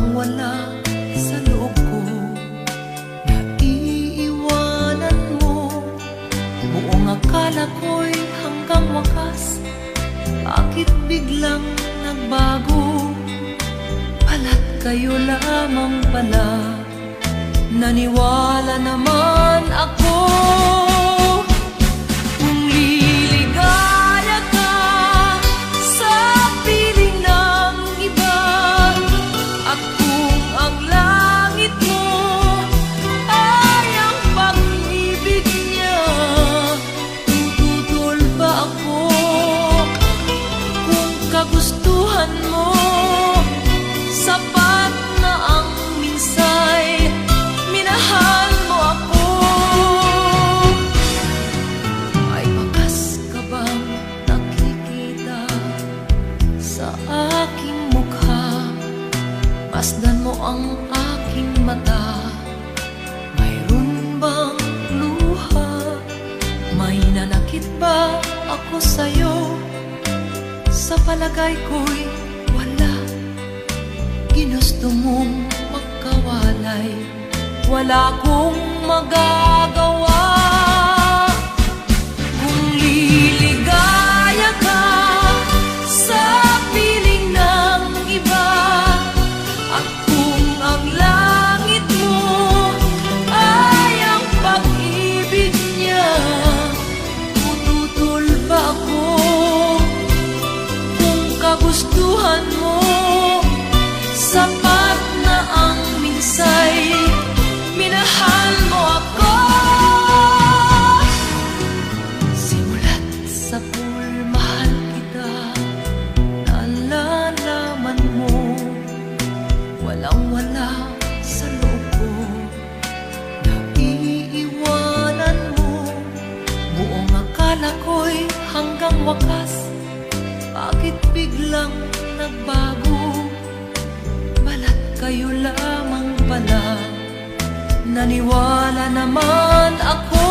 Walang wala sa loob ko, naiiwanan mo. Buong akala ko'y hanggang wakas, bakit biglang nagbago? Pala't kayo lamang pala, naniwala naman ako. Kung liligaya ka sa piling ng iba, at kung ang langit mo ay ang pag-ibig niya, tututol ba ako? Kung kagustuhan mo, sapat na ang minsay, minahal mo ako. Ay bakas ka bang nakikita sa aking mukha? Masdan mo ang aking mata, mayroon bang luha? May nanakit ba ako sa'yo? Sa palagay ko'y wala. Ginusto mong magkawalay, wala kong magagawa. Kung liligaya ka sa piling ng iba, at kung ang langit mo ay ang pag-ibig niya, tututol ba ako? Kung kagustuhan mo, sapat na ang minsay, minahal mo ako. Simulat sa pool, mahal kita, nalalaman mo. Walang wala sa loob ko, naiiwanan mo. Buong akala ko'y hanggang wakas, bakit biglang nagbago? Balat kayo lamang pala, naniwala naman ako.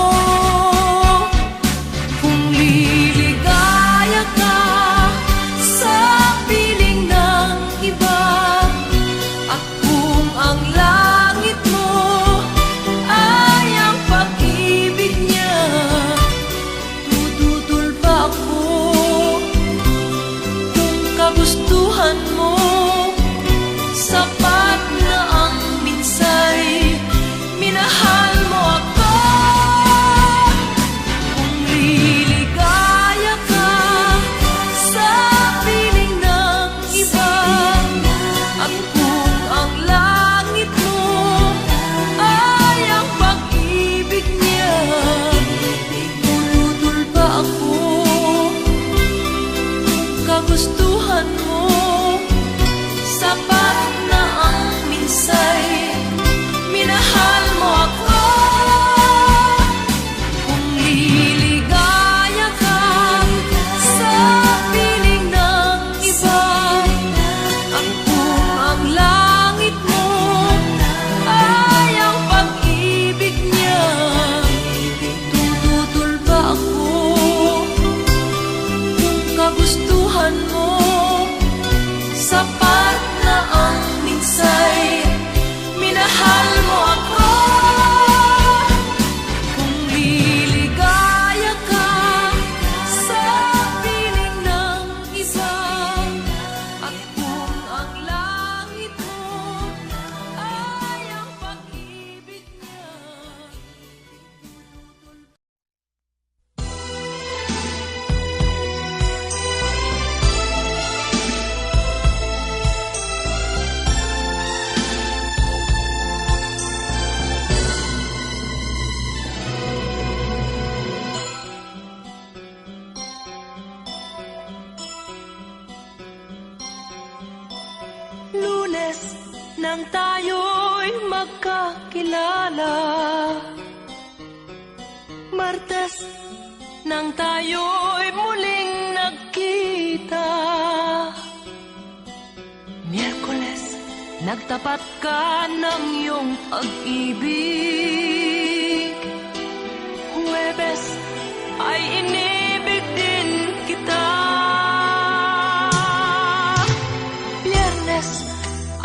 Kung liligaya ka sa piling ng iba, at kung ang langit mo ay ang pag-ibig niya, tututol ba ako? Kung kagustuhan mo, sapat na ang minsay, minahal mo ako. Kung liligaya ka sa piling ng iba, at kung ang langit mo ay ang pag-ibig niya, tututol ba ako? Kung kagustuhan mo, sapat na ang minsay, minahal mo ako. Kung liligaya ka sa piling ng iba, at kung ang langit mo ay ang pag-ibig niya, tututol ba ako? Kung kagustuhan mo, sapat na ang minsay, minahal mo ako. Kung liligaya ka sa piling ng iba, at kung ang langit mo ay ang pag-ibig niya. Lunes nang tayo'y magkakilala, Martes nang tayo'y muling nagkita, Miyerkules nagtapat ka ng iyong pag-ibig, Huwebes ay inibig din kita,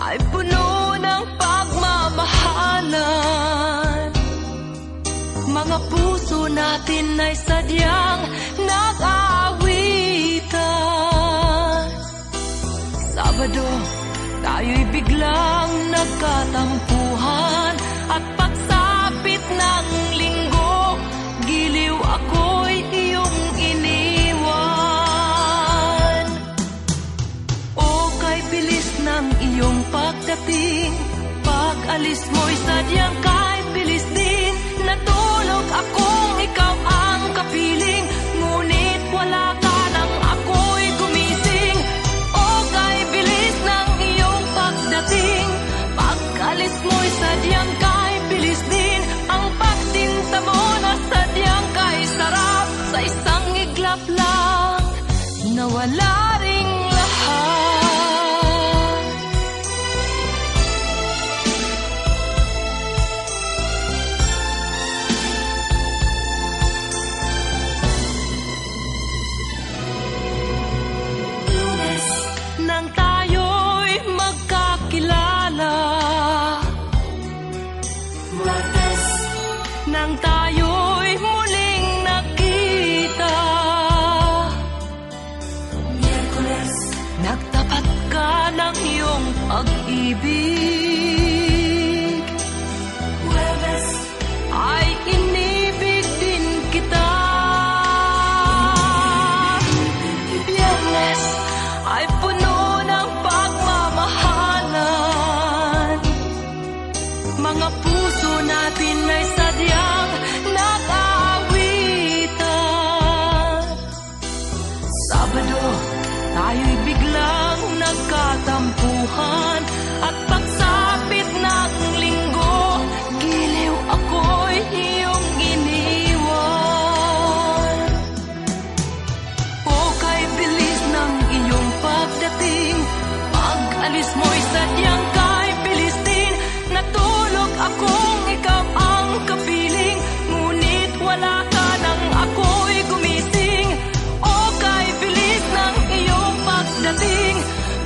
ay puno natin ay sadyang nag-aawitan. Sabado, tayo'y biglang nagkatampuhan, at pagsapit ng linggo, giliw ako'y iyong iniwan. O kay bilis ng iyong pagdating, pag-alis mo'y sadyang kay bilis din. Natulog akong ikaw ang kapiling, ngunit wala ka nang ako'y gumising. O kay bilis ng iyong pagdating, pag-alis mo'y sadyang kay bilis din. Ang pagsinta mo na sadyang kay sarap, sa isang iglap lang nawala ring lahat. Lunes, nang tayo'y magkakilala. Martes, nang tayo'y muling nakita. Miyerkules, nagtapat ka ng iyong pag-ibig. Huwebes, ay inibig din kita. Biyernes, ay puno ng pagmamahalan. Mga puso natin ay sadyang nag-aawitan. Sabado, tayo'y biglang nagkatampuhan, at pagsapit ng linggo, giliw ako'y iyong iniwan. O kay bilis ng iyong pagdating, pag-alis mo'y sadyang kay bilis din. Natulog akong ikaw ang kapiling, ngunit wala ka nang ako'y gumising. O kay bilis ng iyong pagdating,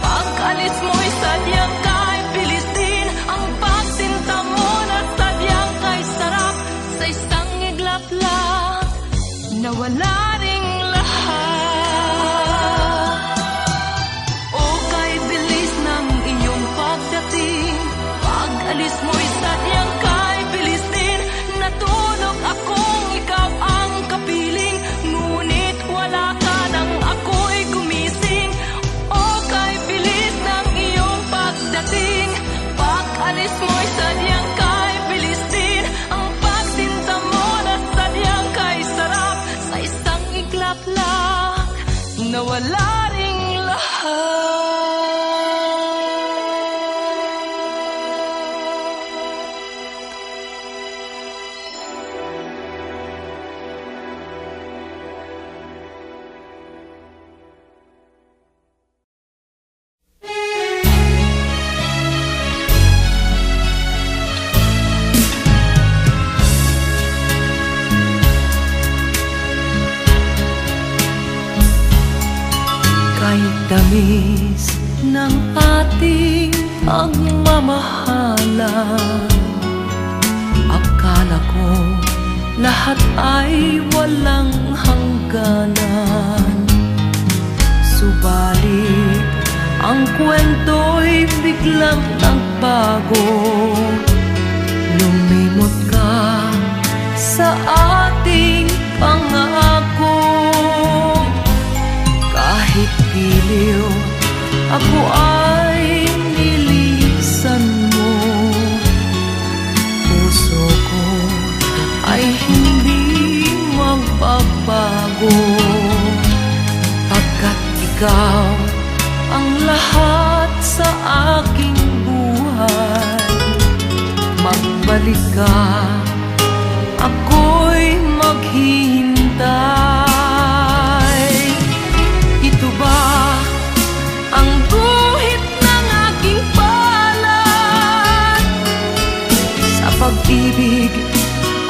pag-alis mo'y sadyang kay bilis din. Ang pagsinta mo na sadyang kay sarap, sa isang iglap lang nawala ring lahat. O kay bilis ng iyong pagdating, pag-alis mo'y sadyang kay bilis din. Natulog akong ikaw ang kapiling, ngunit wala ka nang ako'y gumising. O kay bilis ng iyong pagdating, pag-alis mo'y sadyang kay bilis din. Ang pagsinta mo na sadyang kay sarap, sa isang iglap lang nawala ring lahat. Kahit tamis ng ating pagmamahalan, akala ko lahat ay walang hangganan. Subalit ang kwento'y biglang nagbago. Lumimot ka sa ating pangako. Kahit giliw, ako ay nilisan mo. Puso ko ay hindi magbabago, pagkat ikaw ang lahat sa aking buhay. Magbalik ka, ako'y maghihintay. Ito ba ang guhit ng aking palad? Sa pag-ibig,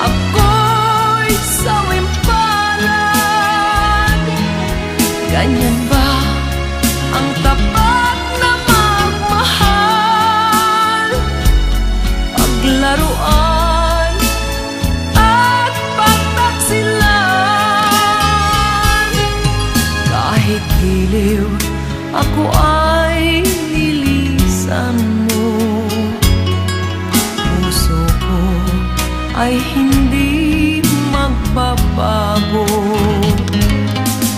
ako'y sawimpalad. Ganyan ba ang tapat na magmahal? Paglaruan at pagtaksilan. ako ay nilisan mo. Puso ko ay hindi magbabago,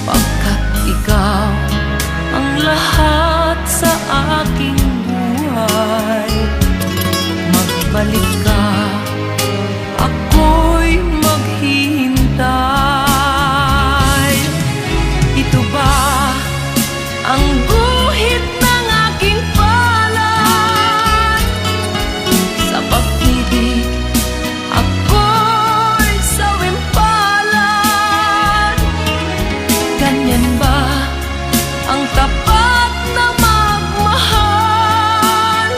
pagkat ikaw ang lahat sa aking buhay. Magbalik ka, ako'y maghihintay. Ito ba ang guhit ng aking palad? Sa pag-ibig ako'y sawimpalad. Ganyan ba ang tapat na magmahal?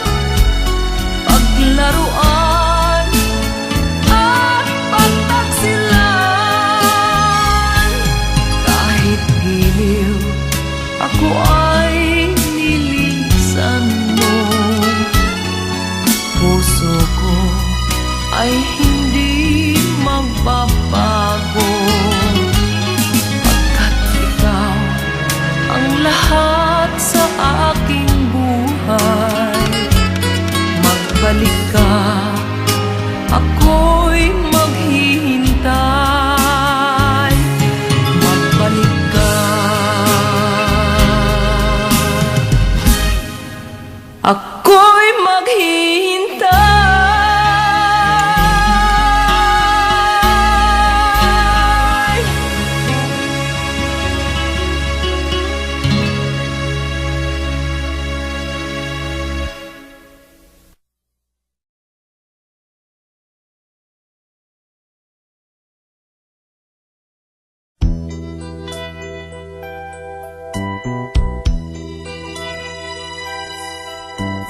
Paglaruan at pagtaksilan, kahit giliw ako ay nilisan mo. Puso ko ay hindi magbabago, pagkat ikaw ang lahat sa aking buhay. Magbalik ka, ako'y maghihintay. Magbalik ka, ako'y maghihintay.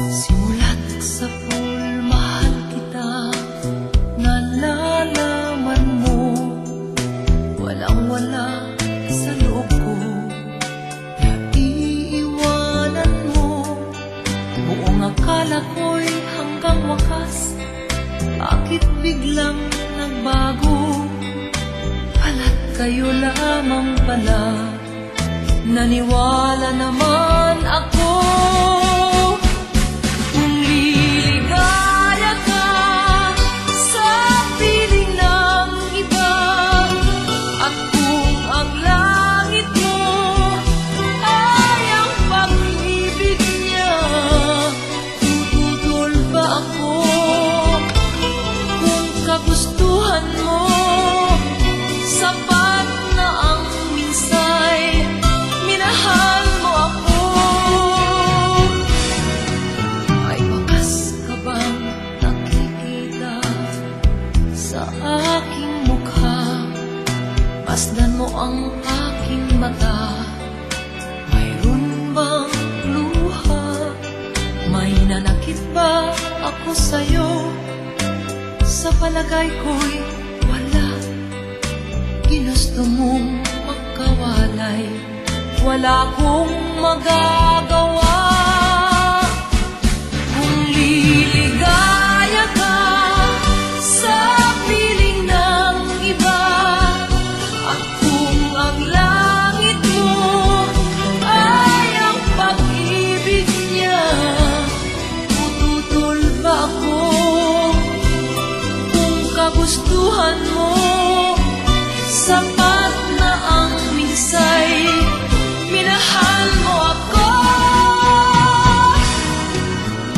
Simulat sa pool, mahal kita, nalalaman mo, walang-wala sa loob ko, naiiwanan mo. Buong akala ko'y hanggang wakas, bakit biglang nagbago? Pala't kayo lamang pala, naniwala naman ako. Kung liligaya ka sa piling ng iba, at kung ang langit mo ay ang pag-ibig niya, tututol ba ako? Kung kagustuhan mo, sapat na ang minsay, minahal mo ako. May wakas ka bang nakikita sa aking mukha? Masdan mo ang aking mata, mayroon bang luha? May nanakit ba ako sa'yo? Sa palagay ko'y wala. Ginusto mong magkawalay, wala kong magagawa. Kung liligaya ka sa piling ng iba, at kung ang langit mo ay ang pag-ibig niya, tututol ba ako? Kung kagustuhan mo, sapat na ang minsay, minahal mo ako.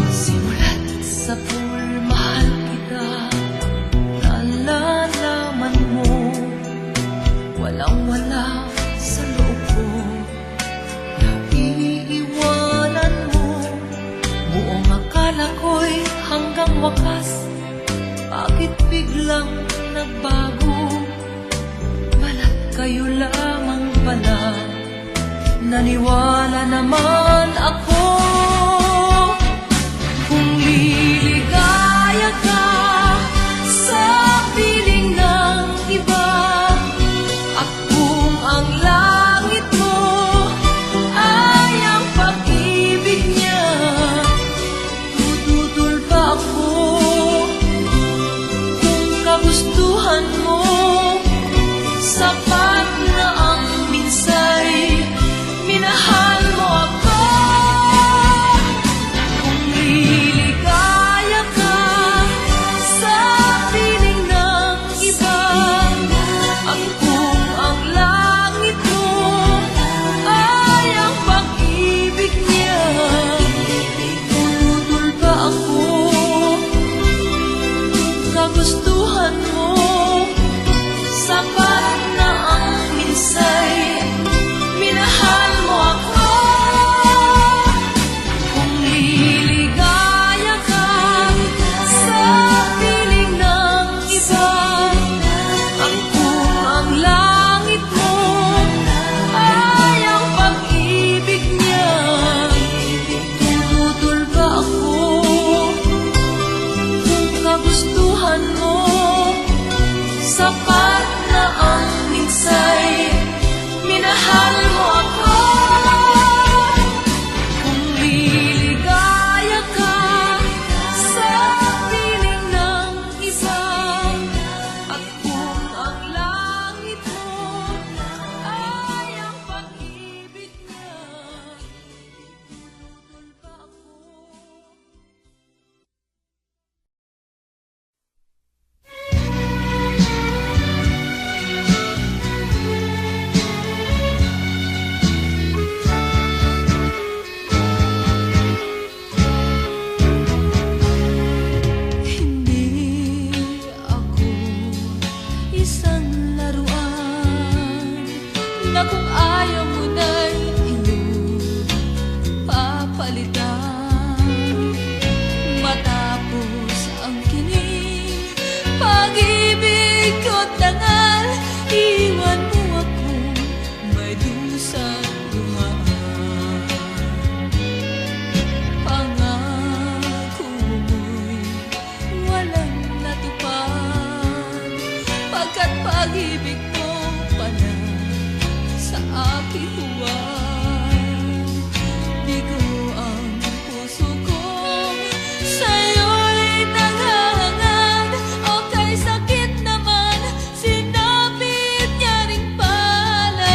Simulat sa pool, mahal kita, nalalaman mo, walang-wala sa loob ko, naiiwanan mo. Buong akala ko'y hanggang wakas, bakit biglang nagbago? Balat kayo lamang pala, naniwala naman ako. Kung liligaya ka sa piling ng iba, at kung ang langit mo ay ang pag-ibig niya, tututol ba ako? Kung kagustuhan mo, sapat na ang minsay, minahal mo ako. sapat na ang minsay minahal mo ako. Kung liligaya ka sa piling ng isa, at kung ang langit mo ay ang pag-ibig niya, tutol pa ako. Hindi ako isang laruan na kung ayaw mo na'y iyong papalitan. Matapos ang kinig, pag-ibig ko't dangal, iwan mo akong may dusang luhaan. Pangako mo'y walang natupad, pagkat pag-ibig mo pala sa aking huwag. Bigo ang puso ko, sa'yo'y naghahangad, o kay sakit naman, sinapit niya ring palad.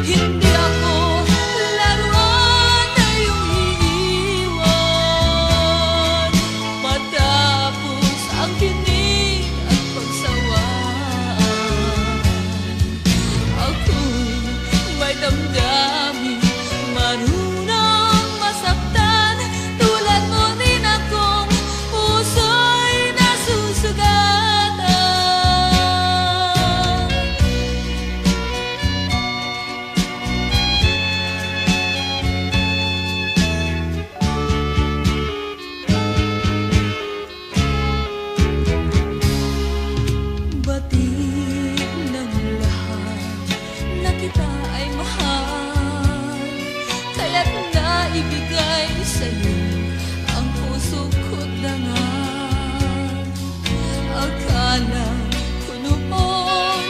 Hindi ako laruan na iyong iiwan, matapos ang kinig at pagsawaan. Ako'y may damdamin, marunong masaktan, tulad mo rin akong puso'y nasusugatan. Batid ng lahat na kita ay mahal, kaya't naibigay sa'yo ang puso ko't dangal. Akala ko noon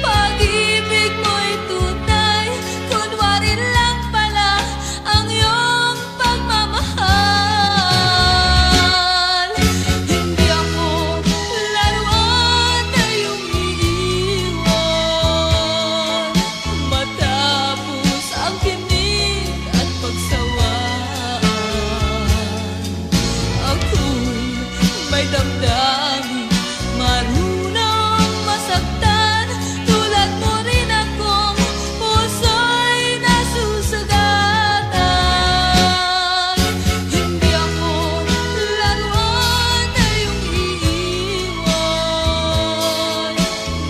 pag-ibig mo'y tunay, kunwari lang pala ang iyong pagmamahal. Hindi ako laruan na iyong iiwan, matapos ang kinig at pagsawaan. Ako'y may damdamin, marunong masaktan, tulad mo rin akong puso'y nasusugatan. Hindi ako laruan na iyong iiwan,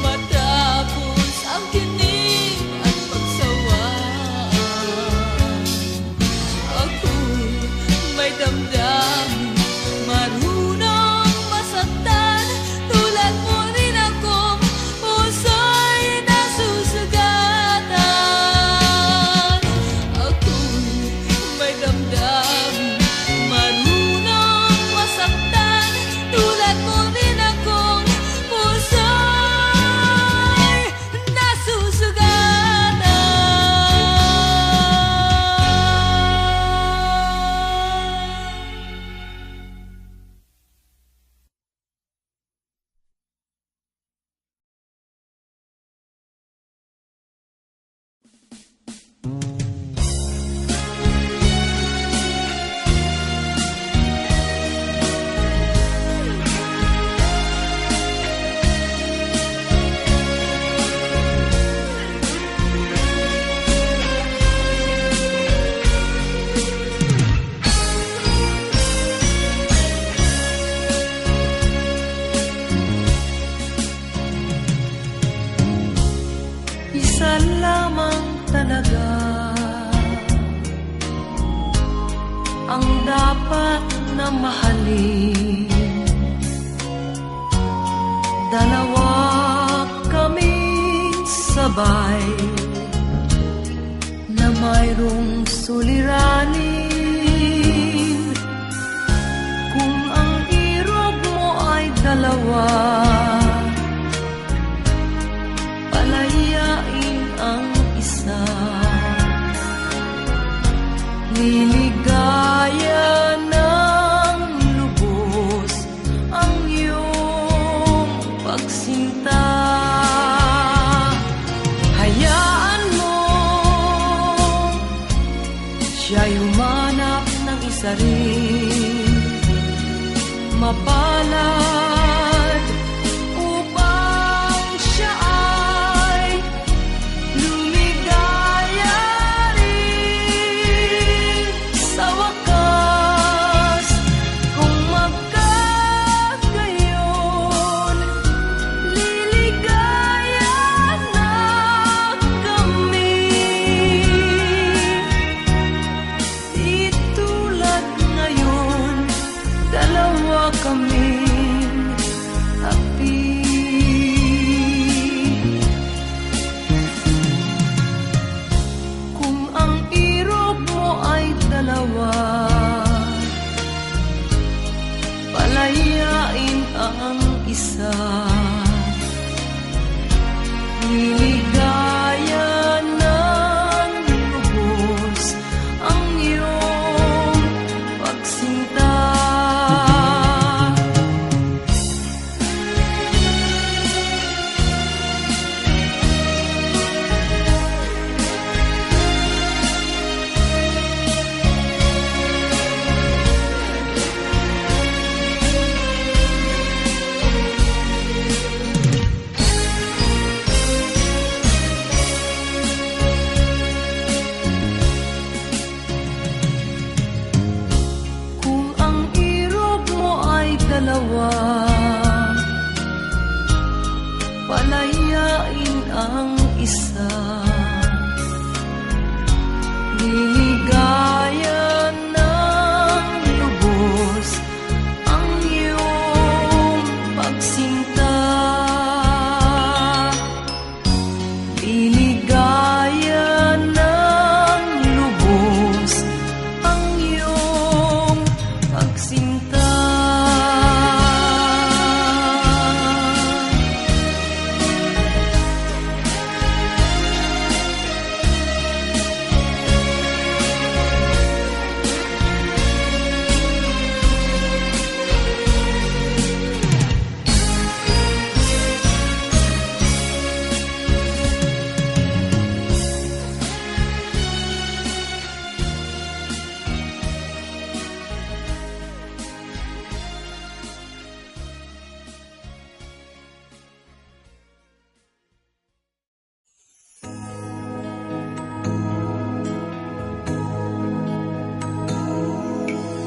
matapos ang kinig at pagsawaan. Ako'y may damdamin, marunong masaktan, tulad mo rin akong puso'y nasusugatan. Ako'y may damdamin, marunong masaktan, tulad mo rin akong puso'y nasusugatan. Isa lamang talaga ang dapat na mahalin. Dalawa kaming sabay na mayroong suliranin. Kung ang irog mo ay dalawa, mapalad upang siya ay lumigaya rin sa wakas. Kung magkagayon, liligaya na kami. Di tulad ngayon, dalawa kaming happy. Kung ang irog mo ay dalawa, palayain ang isa. Liligaya ng lubos ang iyong pagsinta. Kung ang irog mo ay dalawa, palayain ang isa. Liligaya ng lubos ang iyong pagsinta. Liligaya ng lubos ang iyong pagsinta.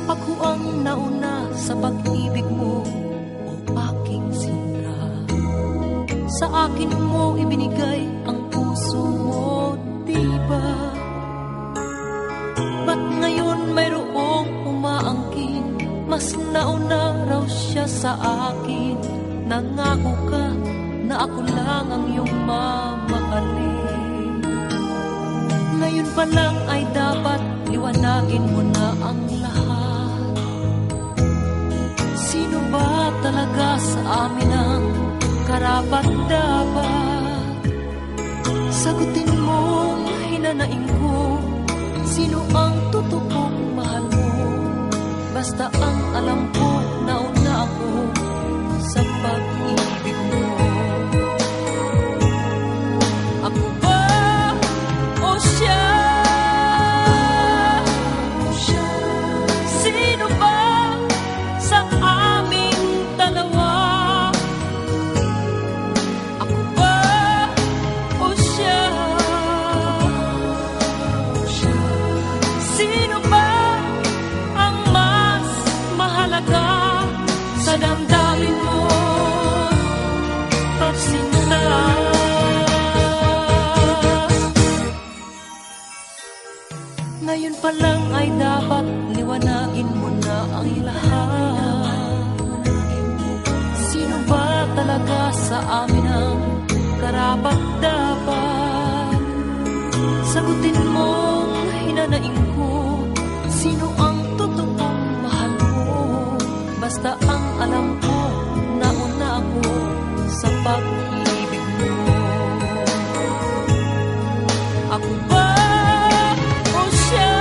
Ako ang nauna sa pag-ibig mo, o aking sinta. Sa akin mo ibinigay ang puso mo, diba? Ba't ngayon mayroong umaangkin? Mas nauna raw siya sa akin. Nangako ka na ako lang ang iyong mamahalin. Ngayon pa lang ay dapat liwanagin mo na ang lahat. Sino ba talaga sa amin ang karapat-dapat? Sagutin mong hinanaing ko, sino ang totoong mahal mo? Basta ang alam ko, nauna ako sa pag-ibig mo. Ako ba o siya? Sino ba sa aming dalawa? Ako ba o siya? Sino ba ang mas mahalaga sa damdamin mo? Pagsinta. Ngayon pa lang ay dapat liwanagin mo na ang lahat. Sino ba talaga sa amin ang karapat-dapat? Sagutin mong hinanaing ko, sino ang totoong mahal mo? Basta ang alam ko, nauna ako sa pag-ibig mo. Ako ba o siya?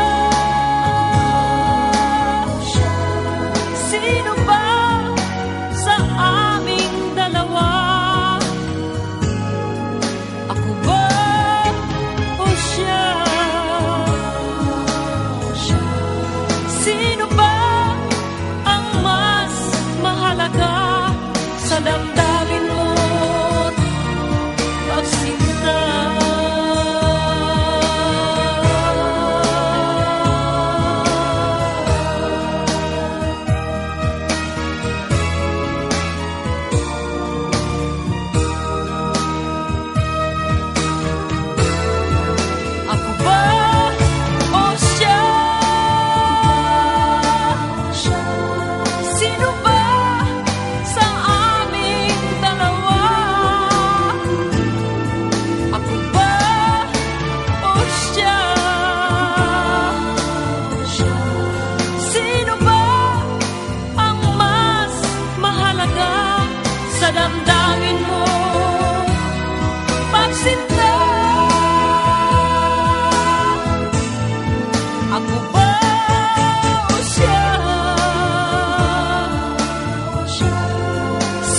Sino ba sa aming dalawa? Ako ba o siya?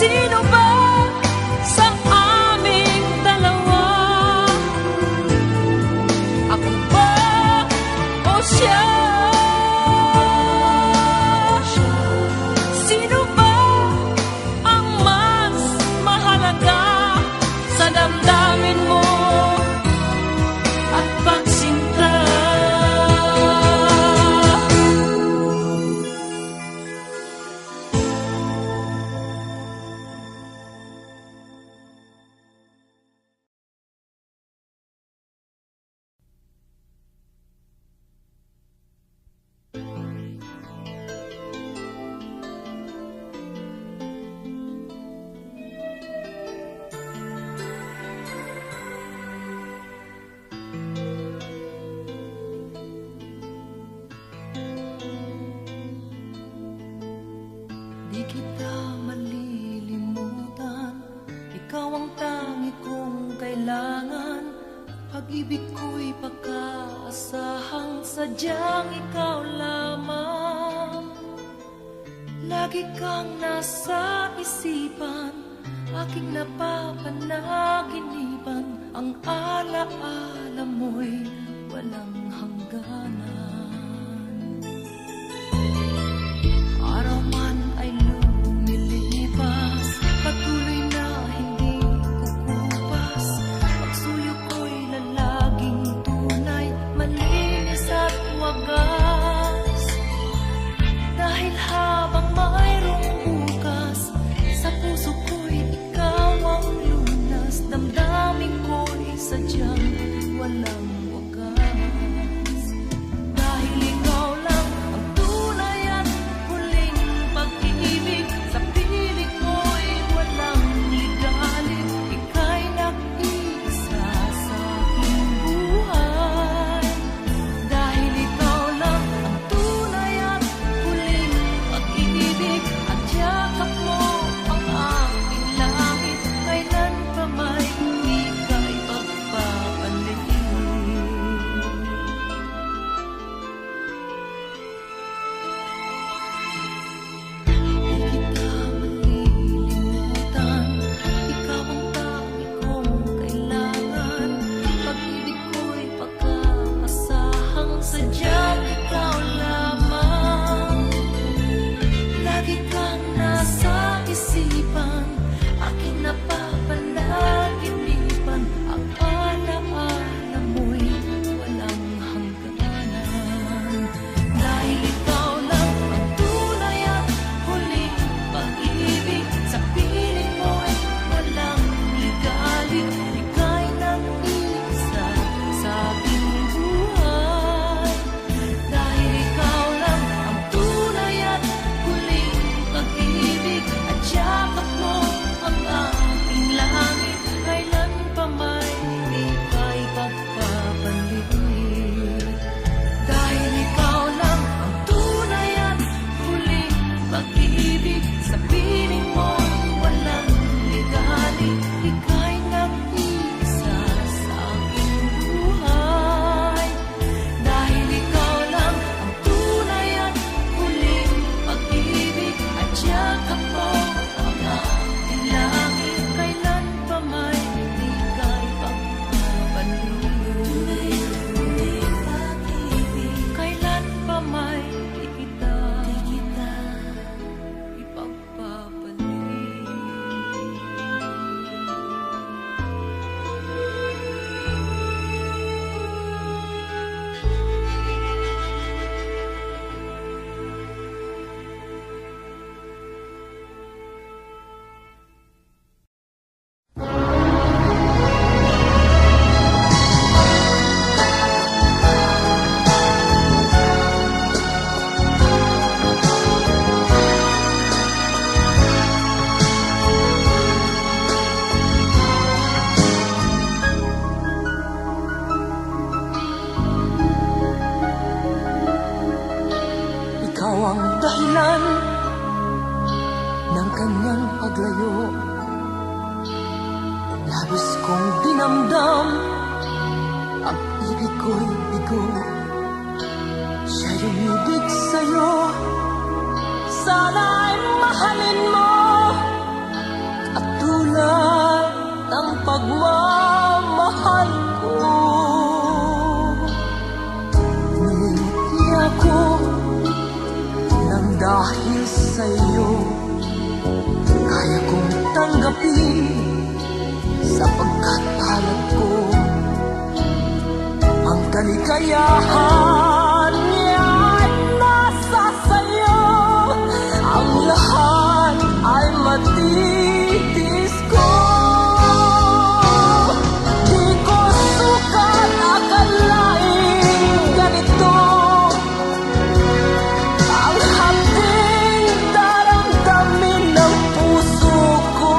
Sino ba sa aming dalawa? Ako ba o siya? Sino ba ang mas mahalaga sa damdamin mo at pagsinta? Di kita malilimutan, ikaw ang tangi kong kailangan. Pag-ibig ko'y pagkaasahang sadyang ikaw lamang. Lagi kang nasa isipan, aking napapanaginipan. Ang alaala mo'y walang hangganan. Araw man ay lumilipas, patuloy na hindi kukupas. Pagsuyo ko'y lalaging tunay, malinis at wagas. Dahil habang mayroong bukas, sa puso ko'y ikaw ang lunas. Damdamin ko'y sadyang walang wagas. Dahil ikaw lang ang tunay at huling pag-ibig. Sa piling mo'y walang ligalig. Ika'y nag-iisa sa aking buhay. Dahil ikaw lang ang tunay at huling pag-ibig. At yakap mo ang aking langit. Kailan pa may ika'y pagpapalit. Di kita malilimutan, ikaw ang tangi kong kailangan. Pag-ibig ko'y pagkaasahang sadyang ikaw lamang. Lagi kang nasa isipan, aking napapanaginipan. Ang alaala mo'y walang hangganan. Dahil ikaw lang ang tunay at huling pag-ibig. Sa piling mo'y walang ligalig. Ika'y nag-iisa sa aking buhay. Dahil ikaw lang ang tunay at huling pag-ibig. At yakap mo ang aking langit. Kailan pa may ika'y pagpapalit. Dahil ikaw lang ang tunay at huling pag-ibig. Sa piling mo walang ligalig. Ika'y nag-iisa sa aking buhay. Dahil ikaw lang ang tunay at huling pag-ibig. At yakap mo ang aking langit. Kailan pa may ika'y pagpapalit. Kailan pa may di kita ipagpapalit. Ikaw ang dahilan ng kanyang paglayo. Labis kong dinamdam ang ibig ko'y bigo. Siya'y umibig sa'yo, sana'y mahalin mo pagmamahal ko. Nilimot niya ako nang dahil sa'yo kaya kong tanggapin sapagkat palad ko ang kaligayahan niya ay nasa sayo. Ang lahat ay matitis ko. Di ko sukat akalain ganito ang hapding daramdamin ng puso ko.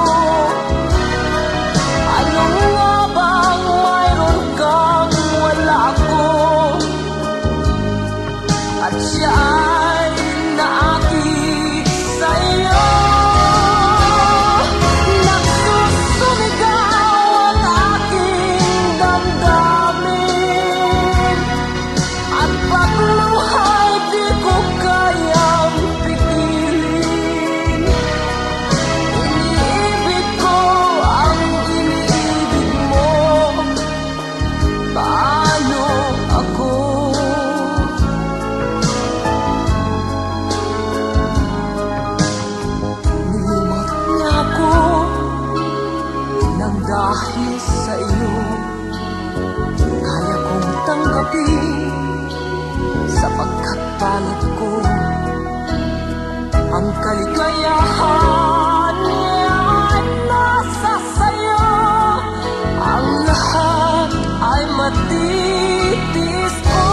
Ano nga bang mayroon kang wala ako? At siya ay naakit sa'yo. Nagsusumigaw ang aking damdamin at pagluhay di ko kayang pigilin. Iniibig ko ang iniibig mo. Paano ako? Nilimot niya ako nang dahil sa iyo kaya kong tanggapin sapagkat palad ko ang kaligayahan niya ay nasa sayo. Ang lahat ay matitis ko.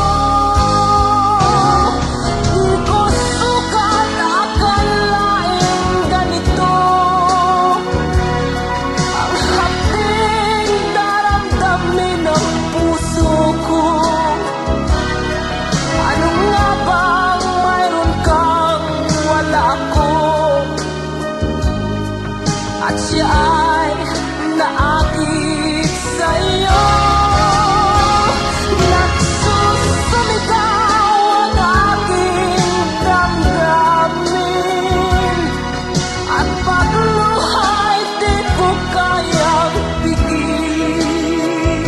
Di ko sukat akalain ganito ang hapding daramdamin ng puso ko. Ano nga bang mayroon kang wala ako? At siya ay naakit sa'yo. Nagsusumigaw ang aking damdamin at pagluhay di ko kayang pigilin.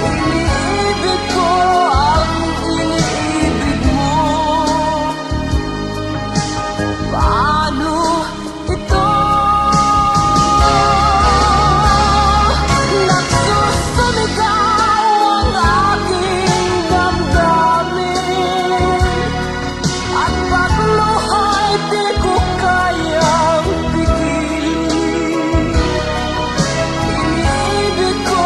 Iniibig ko ang iniibig mo. Paano ito? Nagsusumigaw ang aking damdamin at pagluhay di ko kayang pigilin. Iniibig ko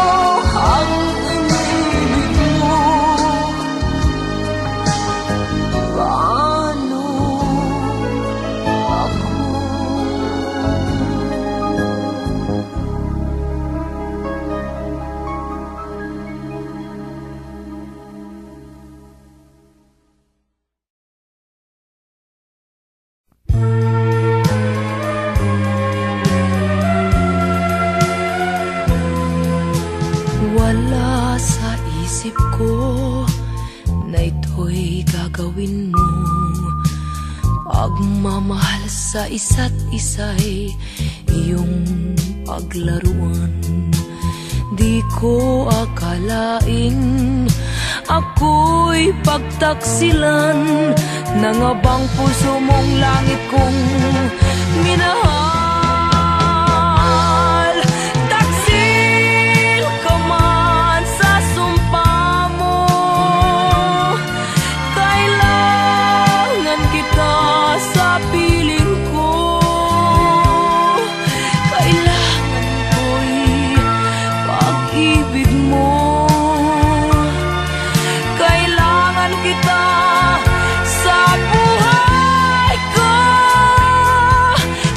ang iniibig mo. Paano ako? Wala sa isip ko na ito'y gagawin mo. Pagmamahal sa isa't isa'y iyong paglaruan. Di ko akalaing ako'y pagtaksilan ng abang puso mong langit kong minahal. Taksil ka man sa sumpa mo, kailangan kita sa piling ko. Kailangan ko'y pag-ibig mo. Kailangan kita sa buhay ko.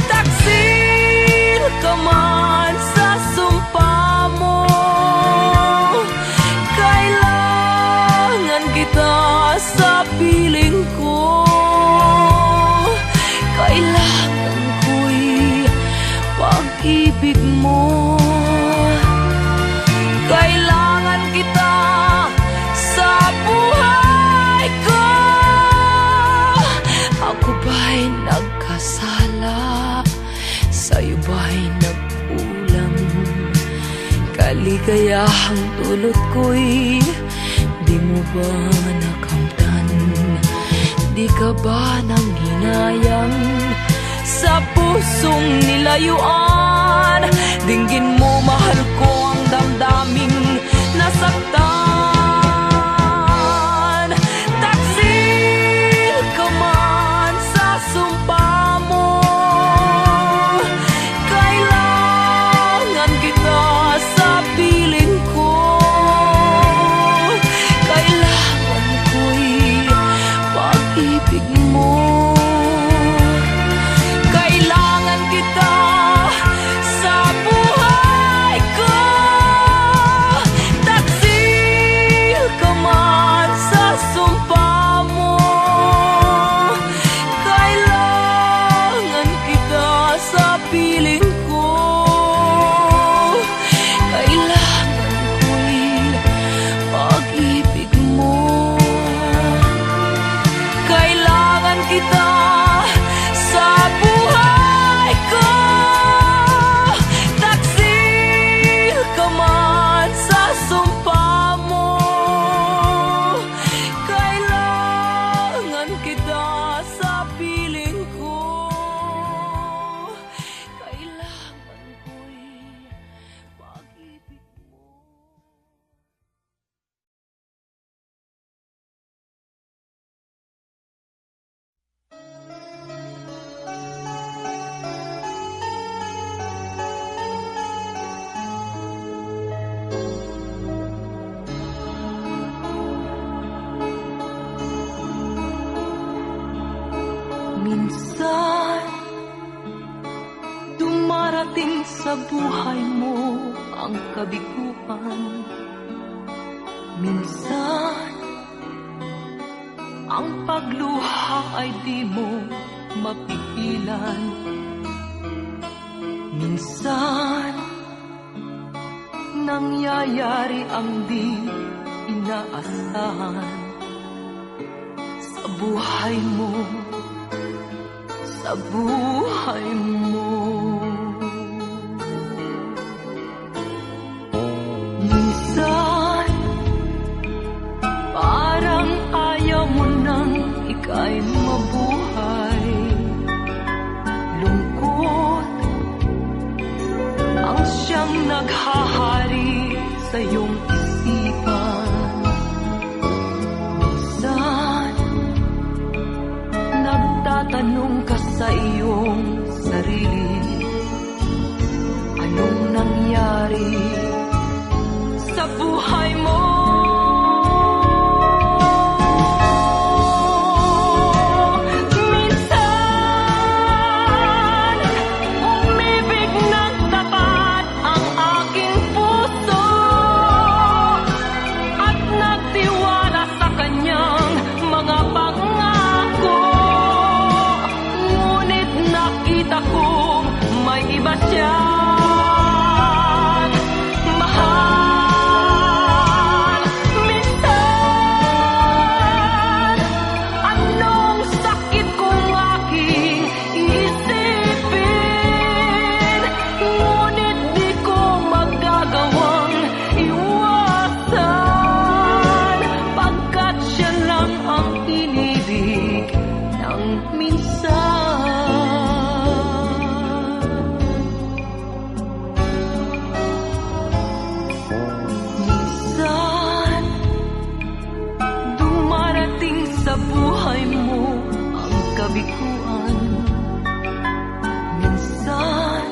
Taksil ka man sa sumpa mo, kailangan kita sa piling ko. Kailangan ko'y pag-ibig mo. Kailangan kita sa buhay ko. Ako ba'y nagkasala? Sa'yo ba'y nagkulang? Ligayahang dulot ko'y di mo ba nakamtan? Di ka ba nang hinayang sa pusong nilayuan? Dinggin mo, mahal ko, ang damdaming nasaktan. Taksil ka man sa sumpa mo, kailangan kita sa piling ko. Kailangan ko'y pag-ibig mo. Kailangan kita sa buhay ko. Taksil ka man sa sumpa mo, kailangan kita sa piling ko. Kailangan ko'y pag-ibig mo. Kailangan kita sa buhay ko. Taksil ka man sa sumpa mo, kailangan kita sa piling ko. Kailangan ko'y pag-ibig mo. Minsan, dumarating sa buhay mo ang kabiguan. Minsan, ang pagluha ay di mo mapigilan. Minsan, nangyayari ang di inaasahan sa buhay mo. Sa buhay mo. Minsan, parang ayaw mo nang ika'y mabuhay. Lungkot ang siyang naghahari sa iyong isipan. Minsan, nagtatanong ka sa iyong sarili, anong nangyari sa buhay mo? Minsan, umibig ng tapat ang aking puso at nagtiwala sa kanyang mga pangako. Ngunit nakita kong may iba siyang mahal. Minsan, anong sakit kong aking isipin, ngunit di ko magagawang iwasan, pagkat siya lang ang inibig ng minsan. Minsan, dumarating sa buhay mo ang kabiguan. Minsan,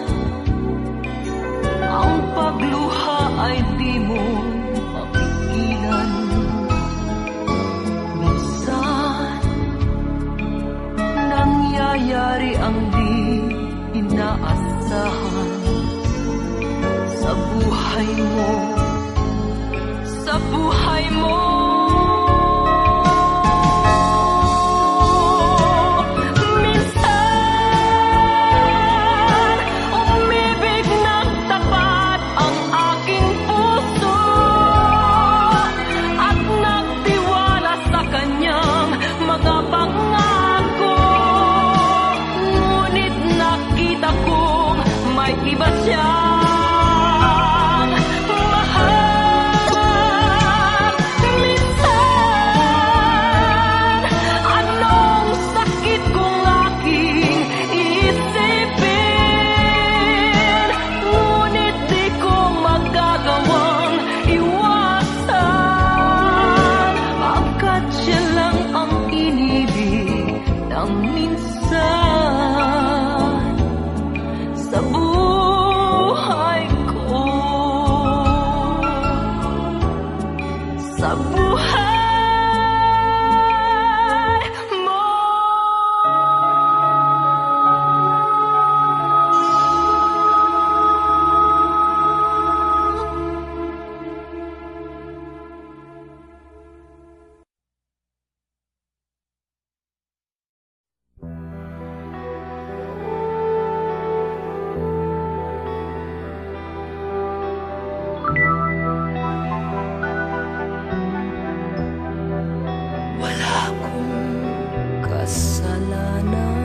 ang pagluha ay di mo mapigilan. Minsan, nangyayari ang di inaasahan sa buhay mo. Sa buhay mo. Minsan, umibig ng tapat ang aking puso at nagtiwala sa kanyang mga pangako. Ngunit nakita kong may iba siyang mahal. sa buhay ko, sa buhay mo. Wala akong kasalanan,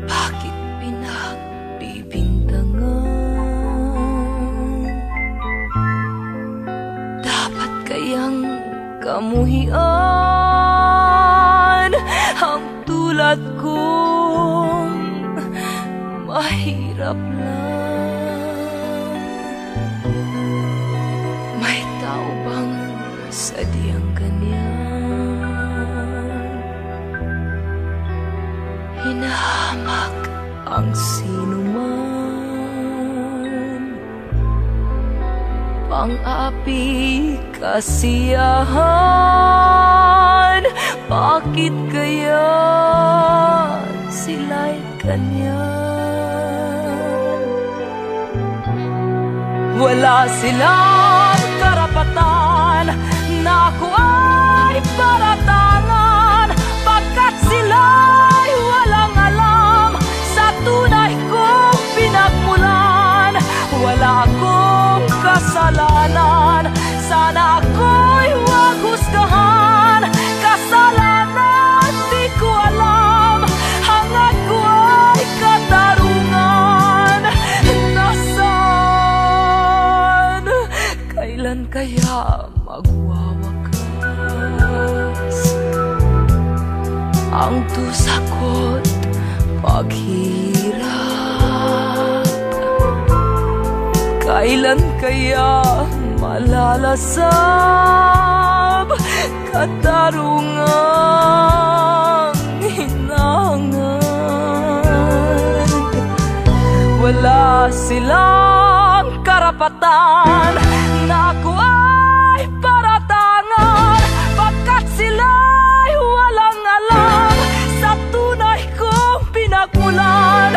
bakit pinagbibintangan? Dapat kayang kamuhian ang tulad kong mahirap lang. May tao bang sadyang ganyan? Hinahamak ang sinuman, pang-api kasiyahan. Bakit kaya sila'y ganyan? Wala silang karapatan na ako ay paratangan, pagkat sila'y walang alam sa tunay kong pinagmulan. Wala akong kasalanan, sana ako'y huwag husgahan. Kasalanan di ko alam, hangad ko ay katarungan. Nasaan? Kailan kaya magwawakas ang dusa ko't paghirap? Kailan kaya malalasap katarungang hinangan? Wala silang karapatan na ako ay paratangan, pagkat sila'y walang alam sa tunay kong pinagmulan.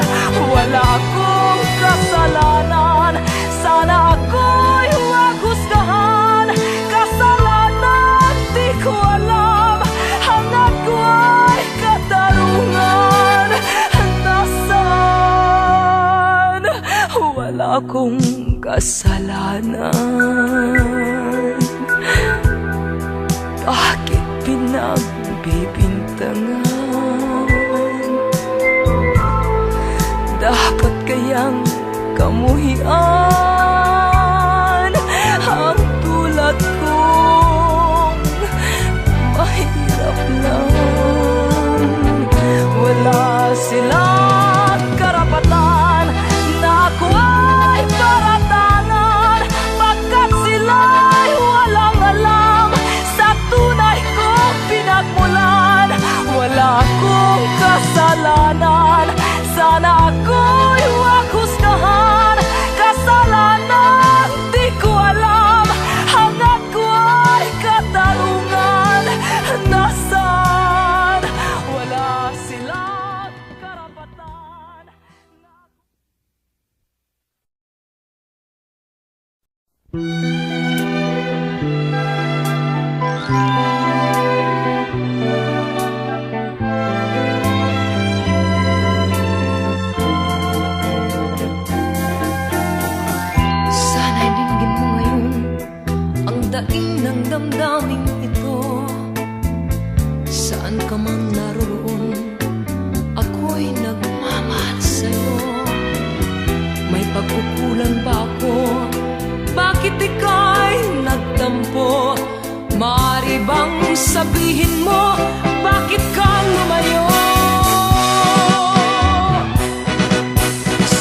Wala akong kasalanan, sana ako'y huwag husgahan. Kasalanan di ko alam, hangad ko ay katarungan. Nasaan? Wala akong kasalanan, bakit pinagbibintangan? Dapat kayang kamuhian ang tulad kong mahirap lang. Wala silang karapatan na ako ay paratangan, pagkat sila'y walang alam sa tunay kong pinagmulan. Wala akong kasalanan, sana ako'y huwag husgahan. Kasalanan di ko alam, hangad ko ay katarungan. Nasaan? Wala silang karapatan. Sana'y dinggin mo ngayon ang daing ng damdaming ito. Saan ka man naroon, ako'y nagmamahal sa'yo. May pagkukulang ba ako? Bakit ika'y nagtampo? Maaari bang sabihin mo, bakit ka lumayo?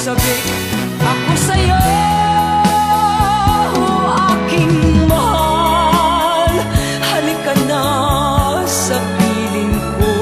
Sabi ako sa'yo, aking mahal, halika na sa piling ko.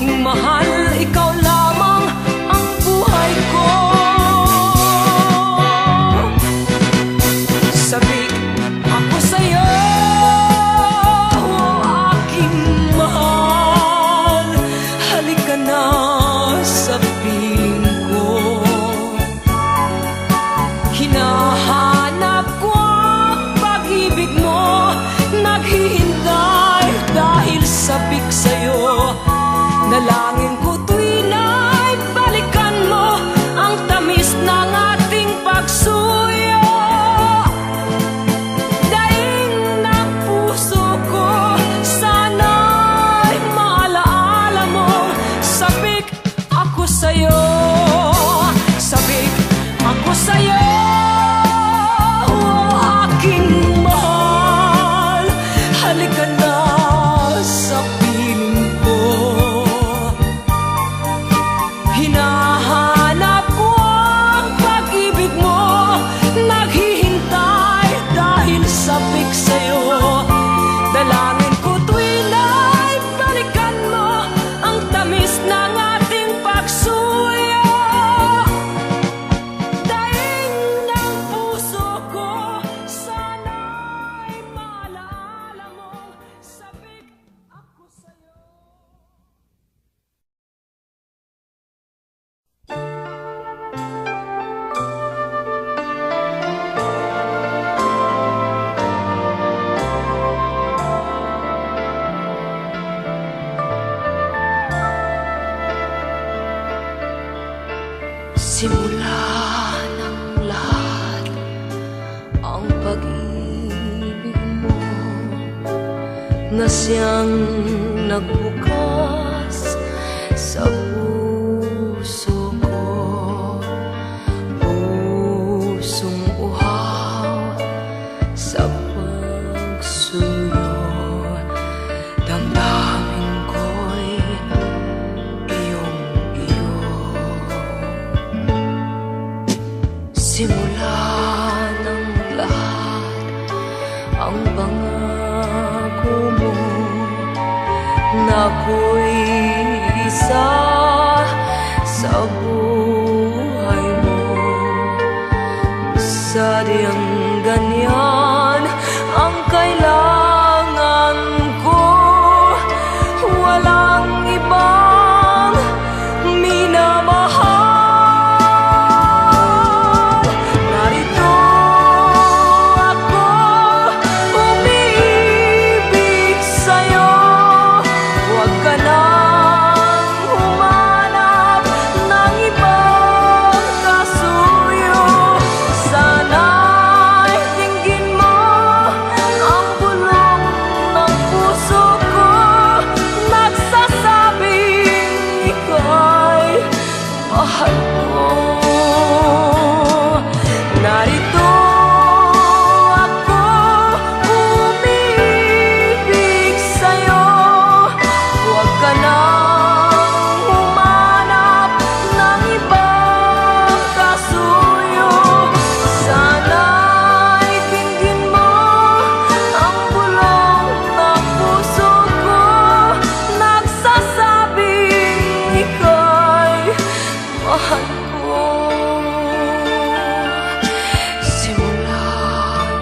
aking mahal, ikaw lamang ang buhay ko. Sabik ako sa'yo, aking mahal. Halika na sa piling ko. Hinahanap ko ang pag-ibig mo, naghihintay dahil sabik sa'yo. Nalangin ko tuwing ay balikan mo ang tamis ng ating pagsuyo. Daing ng puso ko, sana'y maalaala mo. Sabik ako sa'yo, sabik ako sa'yo, aking mahal. Halika na sa piling ko. Hinahanap ko ang pag-ibig mo, naghihintay dahil sabik sa'yo. Dalangin ko tuwing ay balikan mo ang tamis ng ating pagsuyo. Daing ng puso ko, sana'y maalaala mo. Sabik ako sa'yo. Simula ng lahat ang pag-ibig mo na siyang nagbukas sa puso ko. Pusong uhaw sa pagsuyo, damdamin ko'y iyong-iyo. Simula ng lahat ang pangako mo na ako'y isa sa buhay mo. Sadyang ganyan ang kailangan ko, walang ibang minamahal. Narito ako, umibig sa'yo. Huwag ka nang humanap ng ibang kasuyo. Sana'y tingin mo ang bulong ng puso ko, nagsasabing ika'y mahal ko. Narito ako, umibig sa'yo. Huwag ka nang humanap ng ibang kasuyo. Sana'y tingin mo ang bulong ng puso ko, nagsasabing ika'y mahal ko. Simula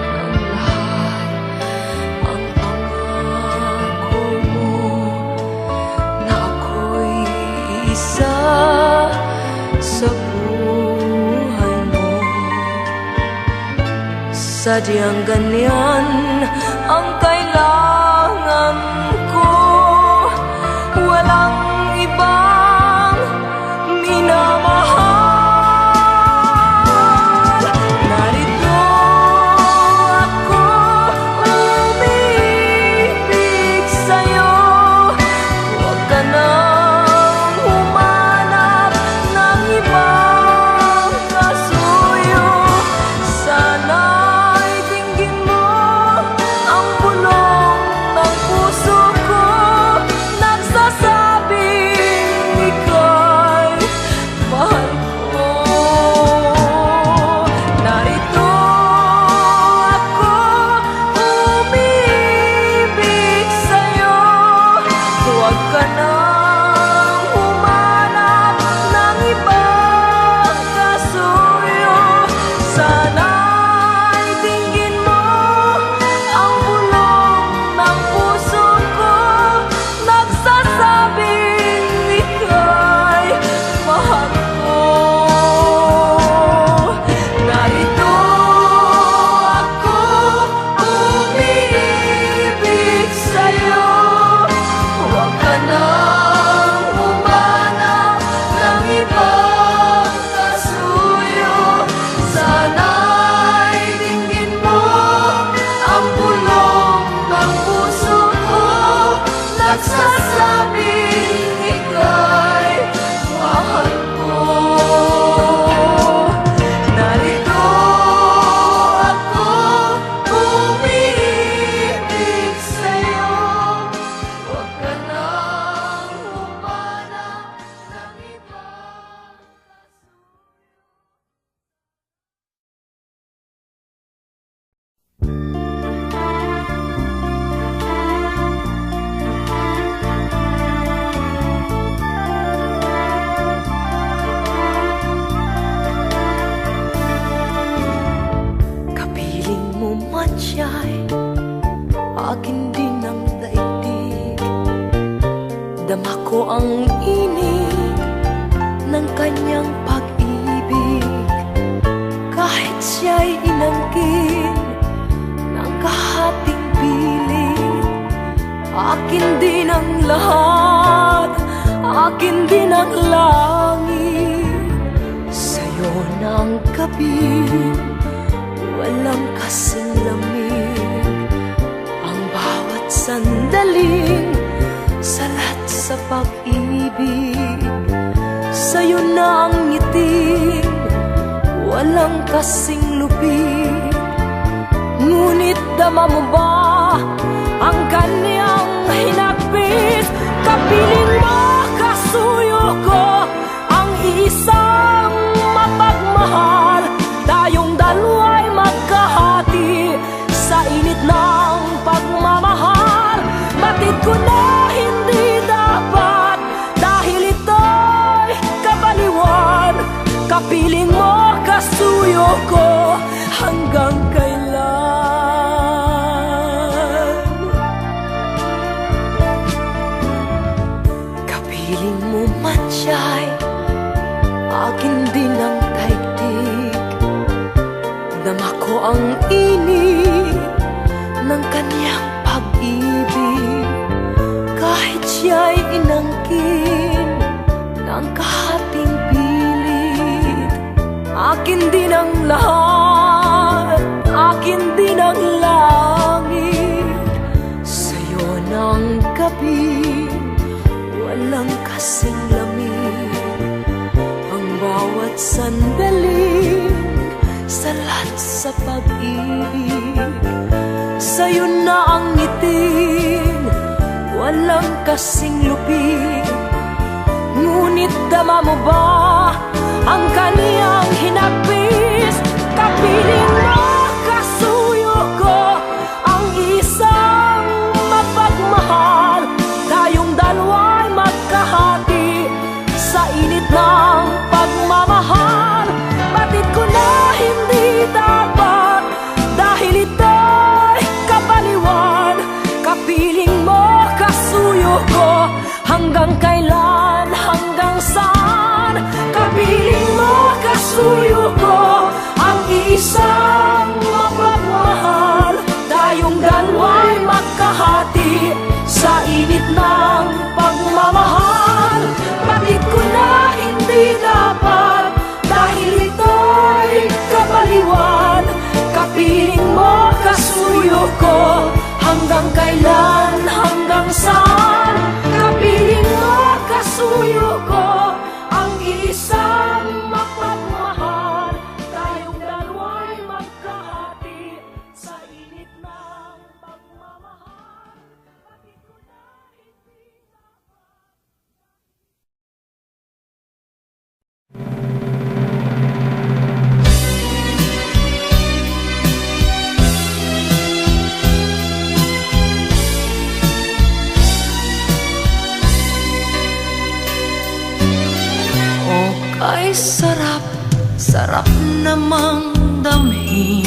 ng lahat ang pangako mo na ako'y isa sa buhay mo. Sadyang ganyan ang kailangan ko, walang ibang minamahal. Narito ako, umibig sa'yo. Huwag ka nang humanap ng ibang kasuyo. Sana'y tingin mo ang bulong ng puso matyay, akin din ang daigdig. Dama ko ang init ng kanyang pag-ibig. Kahit siya'y inangkin ng kahating pilit, akin din ang lahat, akin din ang langit. Sa'yo ng gabi, walang kasing lamig. Ang bawat sandaling salat sa pag-ibig. Sa'yo na ang ngiti, walang kasing lupit. Ngunit dama mo ba ang kanyang hinagpis? Kapiling mo, kasuyo ko, ang isang mapagmahal. Tayong dalawa'y magkahati sa init ng pagmamahal. Batid ko na hindi dapat, dahil ito'y kabaliwan. Kapiling mo, kasuyo ko, hanggang kailan? Kapiling mo, matyay, akin din ang daigdig. Dama ko ang init ng kanyang pag-ibig. Kahit siya'y inangkin ng kahating pilit, akin din ang lahat, akin din ang langit. Sa'yo ng gabi, walang kasing lamig. Ang bawat sandaling salat sa pag-ibig. Sa'yo na ang ngiting, walang kasing lupit. Ngunit dama mo ba ang kaniyang hinagpis? Kapiling mo, kasuyo ko, ang isang mapagmahal. Tayong dalawa'y magkahati sa init ng pagmamahal. Batid ko na hindi dapat, dahil ito'y kabaliwan. Kapiling mo, kasuyo ko, hanggang kailan, hanggang saan? Kapiling mo, kasuyo ko, ang isang mapagmahal. Tayong dalawa'y magkahati sa init ng pagmamahal. Batid ko na hindi dapat, dahil ito'y kabaliwan. Kapiling mo, kasuyo ko, hanggang kailan, hanggang saan? Kapiling mo, kasuyo ko, ang isang mapagmahal. Tayong dalawa'y magkahati sa init ng pagmamahal. Batid ko na hindi dapat. Ay sarap, sarap namang damhin.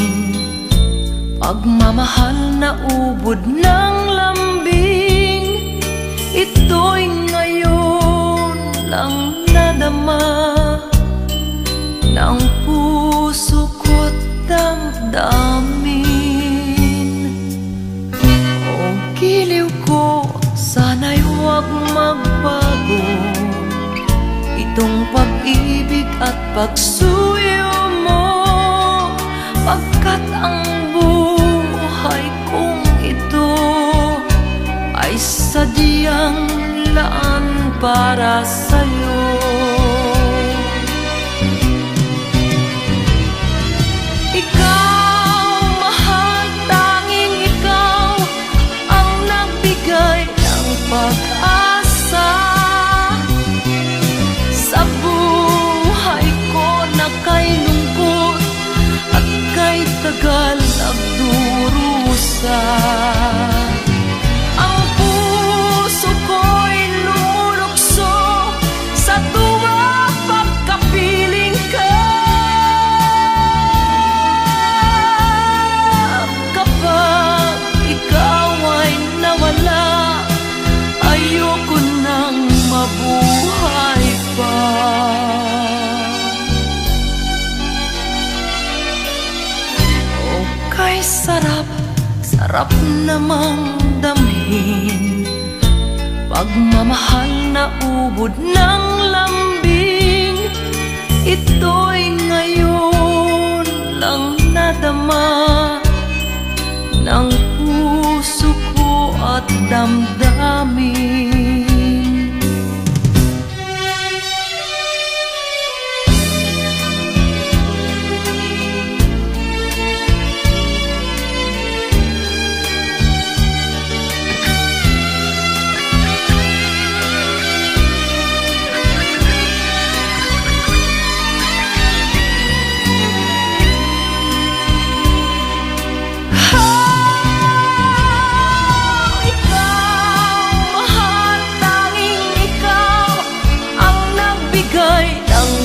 Pagmamahal na ubod ng lambing. Ito'y ngayon lang nadama ng puso ko't damdamin. O giliw ko, sana'y huwag magbago itong pag-ibig at pagsuyo mo, pagkat ang buhay kong ito ay sadyang laan para sa'yo. Ikaw, mahal, tanging ikaw ang nagbigay ng pag-asa sa buhay ko na kay lungkot at kay tagal nagdurusa. Ang puso ko'y lumulukso sa sarap namang damhin, pagmamahal na ubod ng lambing. Ito'y ngayon lang nadama ng puso ko at damdamin.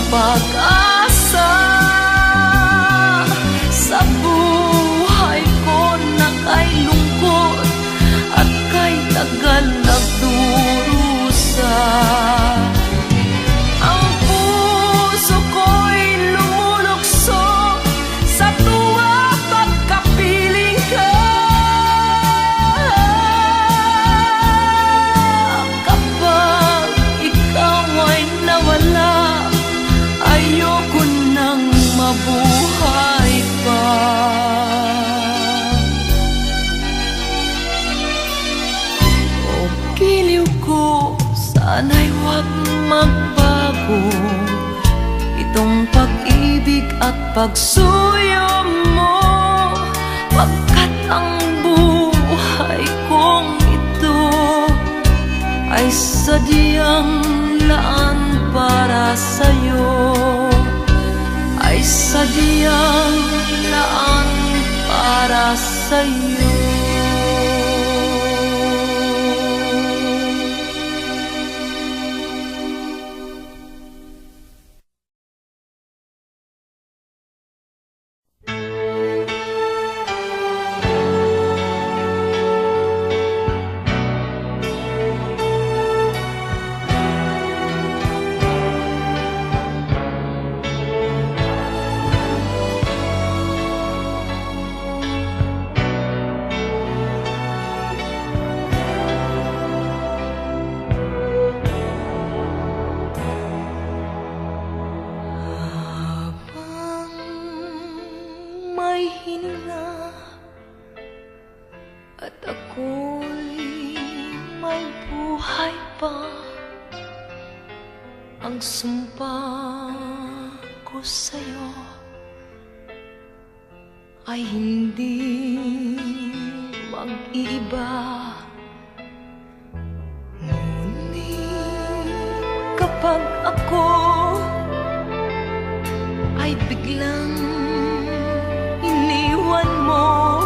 Pag-asa sa buhay ko na kay lungkot at kay tagal nagdurusa. Ang puso ko'y lumulukso sa tuwa pagkapiling ka. Kapag ikaw ay nawala, ayoko nang mabuhay pa. O giliw ko, sana'y huwag magbago itong pag-ibig at pagsuyo mo, pagkat ang buhay kong ito ay sadyang laan para sa'yo, ay sadyang laan para sa'yo. At ako'y may buhay pa, ang sumpa ko sa'yo ay hindi mag-iiba. Ngunit kapag ako ay biglang iniwan mo,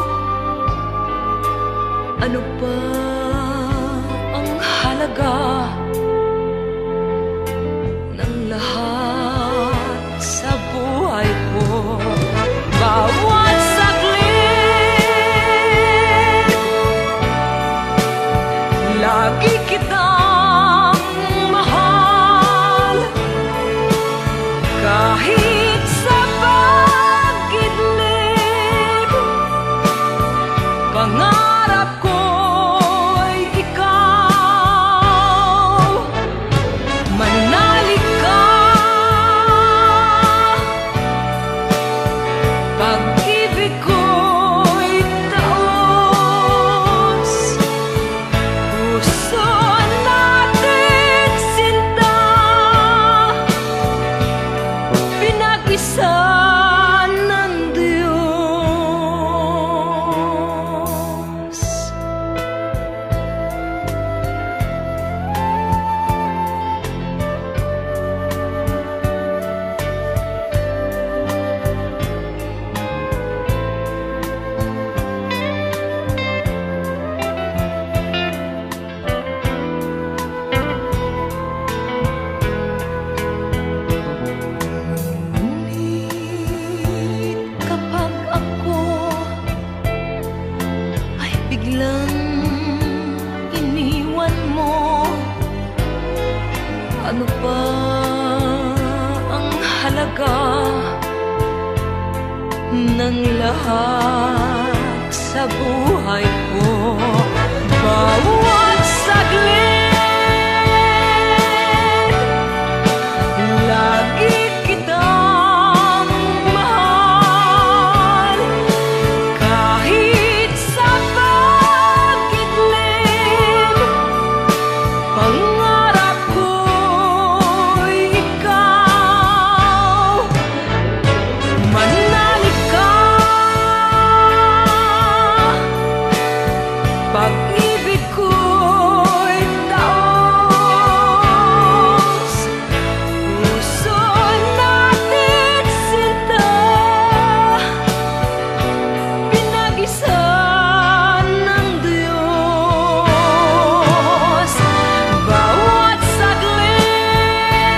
ano pa ang halaga ng lahat sa buhay ko? Bawat saglit, lagi kitang mahal, kahit sa pagidlip. Pangarap ko'y ikaw, manalik ka. Pag-ibig ko'y taos, puso natin sinta, pinag-isa ng Diyos. Ngunit kapag ako ay biglang iniwan mo, ano pa ang halaga ng lahat sa buhay ko. Bawat saglit, lagi kitang mahal. Kahit sa pagkidlim, pangarap ko'y ikaw. Manalig ka, pag-ibig ko'y taos. Puso natin sinta, pinag-isa ng Diyos. Bawat saglit,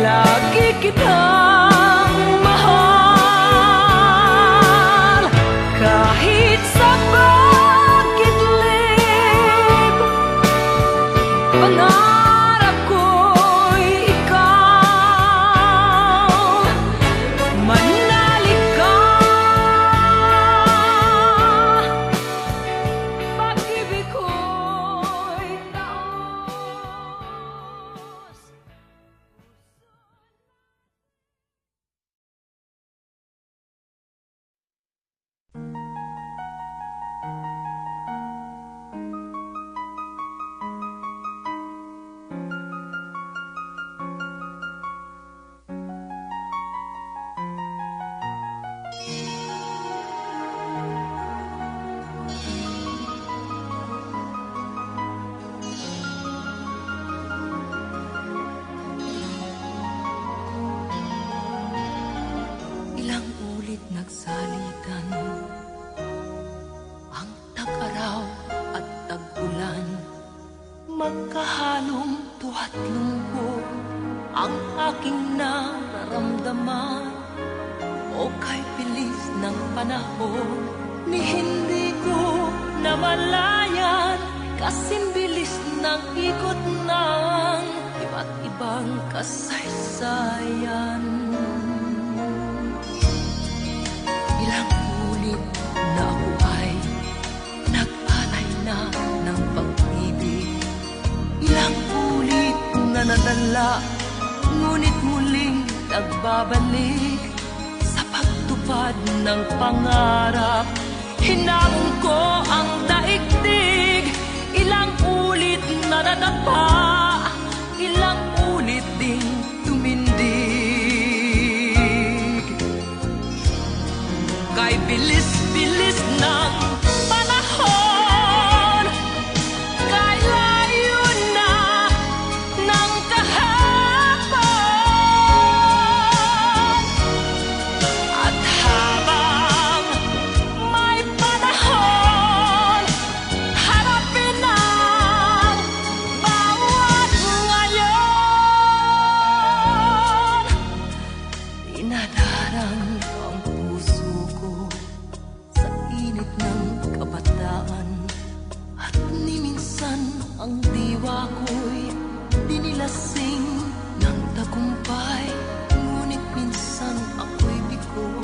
lagi kitang mahal. Kahit sa pagkidlim, pangarap ko'y ikaw. Manalig ka, pag-ibig ko'y taos. Ilang ulit nagsalitan ang tag-araw at tag-ulan. Magkahalong tuwa't lungkot ang aking nararamdaman. O kay bilis ng panahon, ni hindi ko namalayan. Kasing bilis ng ikot ng iba't ibang kasaysayan. Ilang ulit na ako ay nag-alay na ng pag-ibig. Ilang ulit na nadala, ngunit muling nagbabalik. Sa pagtupad ng pangarap, hinamon ko ang daigdig. Ilang ulit na nadapa, ilang ulit ding tumindig. Kay bilis-bilis ng panahon, kay layo na ng kahapon. At habang may panahon, harapin ang bawat ngayon. Inadarang ang puso ko sa init ng kabataan, at ni minsan ang diwa ko'y dinilasing ng tagumpay. Ngunit minsan ako'y bigo,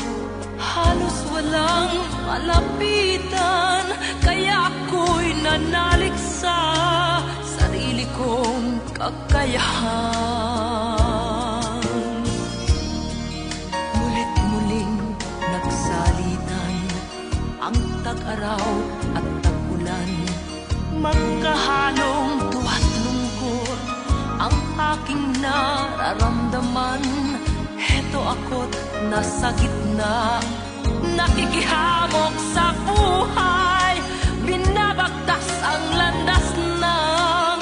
halos walang malapitan. Kaya ako'y nanalig sa sarili kong kakayahan. Mulit-muling nagsalitan ang tag-araw at tag-ulan. Magkahalong tuwa't lungkot ang aking nararamdaman. Heto ako't nasa gitna, nakikihamok sa buhay. Binabagtas ang landas ng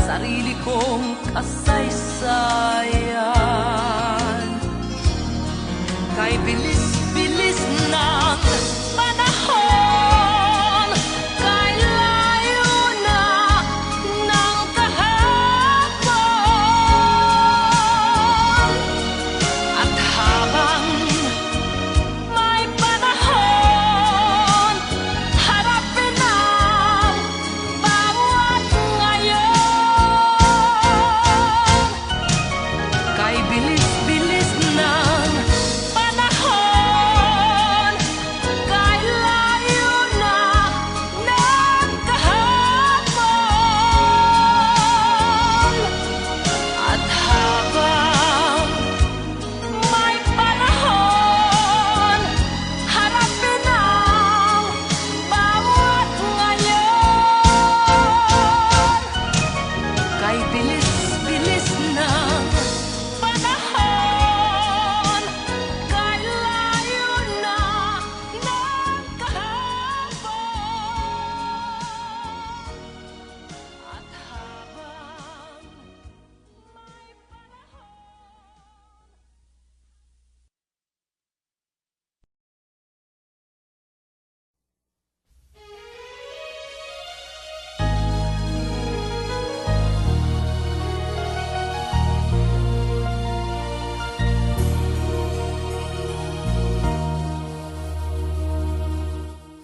sarili kong kasaysayan. Kay bilis-bilis ng panahon, kay layo na ng kahapon. At habang may panahon,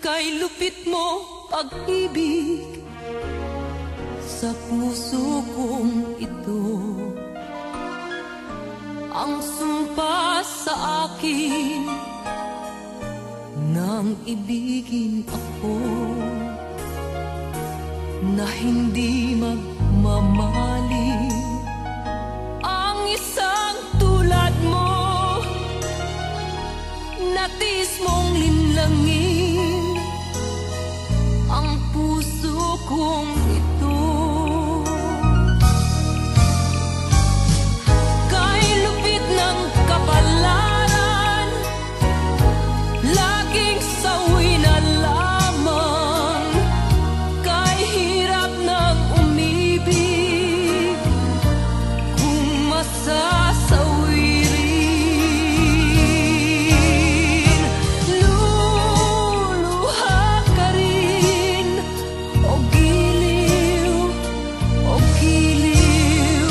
Kay lupit mo pag-ibig sa puso kong ito, ang sumpa sa akin nang ibigin ako, na hindi magmamali ang isang tulad mo, natis mong linlangin ang puso kong ito. Kay lupit ng kapalaran, laging sawi na lamang. Kay hirap ng umibig, kung masasawirin, luluha ka rin, o giliw, o giliw.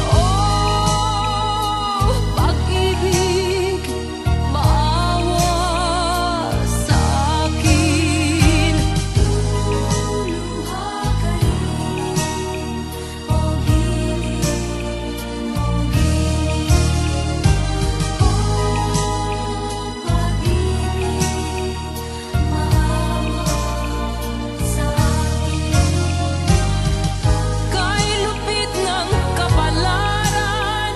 Oh, pag-ibig, maawa sa akin. Luluha ka rin, o giliw, o giliw. Oh, pag-ibig, maawa sa akin. Kay lupit ng kapalaran,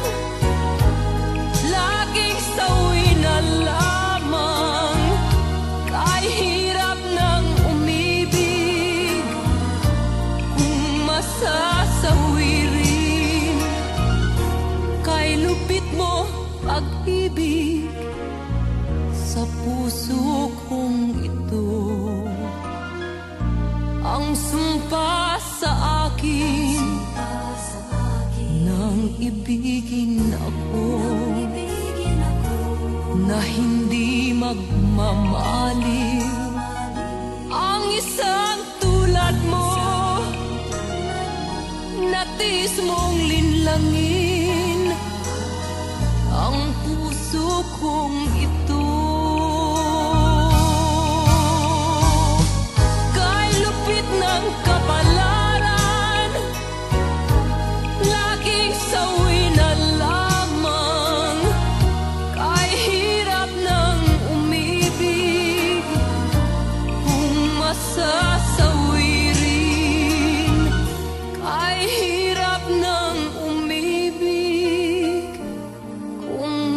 laging sawi na lamang. Kay hirap ng umibig, kung masasawirin. Kay lupit mo pag-ibig sa puso kong ito, ang sumpa sa akin nang ibigin ako, na hindi magmamaliw ang isang tulad mo, natis mong linlangin ang puso kong ito. Kay lupit ng kapalaran, laging sawi na lamang. Kay hirap ng umibig, kung masasawirin. Kay hirap ng umibig, kung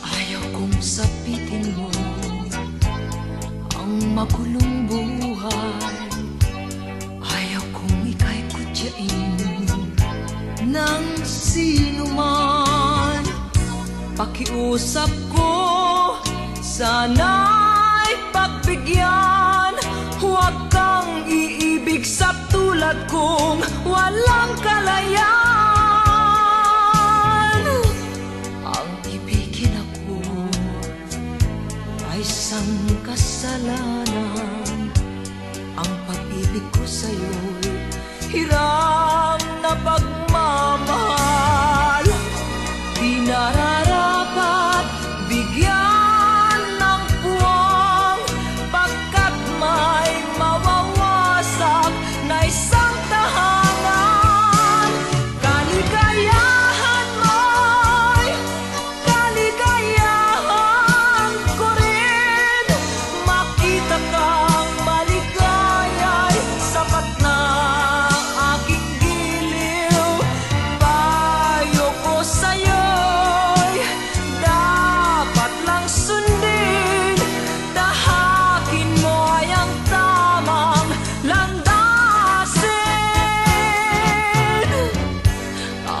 ayaw kong sapitin mo ang magulong buhay. Ayaw kong ika'y kutyain ng sino man. Pakiusap ko, sana'y pagbigyan. Huwag kang iibig sa tulad kong walang kalayaan. Ang ibigin ako ay isang kasalanan. Ang pag-ibig ko sa'yo'y hiram na pagmamahal. Di nararapat bigyan ng puwang, pagkat may mawawasak na isang tahanan.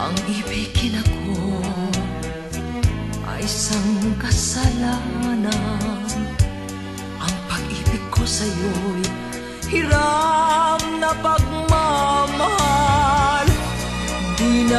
Ang ibigin ako ay isang kasalanan. Ang pag-ibig ko sa'yo'y hiram na pagmamahal. Di